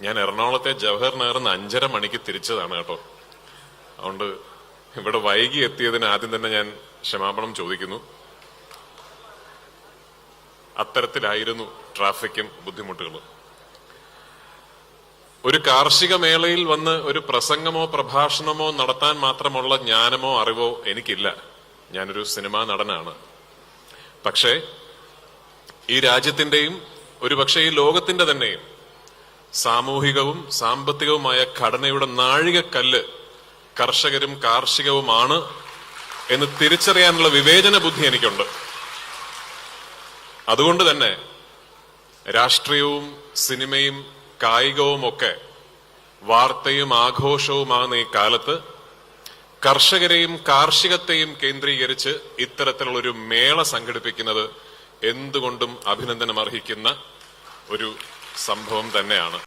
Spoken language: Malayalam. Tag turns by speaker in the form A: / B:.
A: ഞാൻ എറണാകുളത്തെ ജവഹർ നഗറിന്ന് 5:30 മണിക്ക് തിരിച്ചതാണ് കേട്ടോ. അതുകൊണ്ട് ഇവിടെ വൈകി എത്തിയതിന് ആദ്യം തന്നെ ഞാൻ ക്ഷമാപണം ചോദിക്കുന്നു. അത്തരത്തിലായിരുന്നു ട്രാഫിക്കും ബുദ്ധിമുട്ടുകളും. ഒരു കാർഷിക മേളയിൽ വന്ന് ഒരു പ്രസംഗമോ പ്രഭാഷണമോ നടത്താൻ മാത്രമുള്ള ജ്ഞാനമോ അറിവോ എനിക്കില്ല. ഞാനൊരു സിനിമാ നടനാണ്. പക്ഷേ ഈ രാജ്യത്തിന്റെയും ഒരുപക്ഷെ ഈ ലോകത്തിന്റെ തന്നെയും സാമൂഹികവും സാമ്പത്തികവുമായ ഘടനയുടെ നാഴികക്കല്ല് കർഷകരും കാർഷികവുമാണ് എന്ന് തിരിച്ചറിയാനുള്ള വിവേചന ബുദ്ധി എനിക്കുണ്ട്. അതുകൊണ്ട് തന്നെ രാഷ്ട്രീയവും സിനിമയും കായികവും ഒക്കെ വാർത്തയും ആഘോഷവുമാകുന്ന ഈ കാലത്ത് കർഷകരെയും കാർഷികത്തെയും കേന്ദ്രീകരിച്ച് ഇത്തരത്തിലുള്ളൊരു മേള സംഘടിപ്പിക്കുന്നത് എന്തുകൊണ്ടും അഭിനന്ദനം അർഹിക്കുന്ന ഒരു സംഭവം തന്നെയാണ്.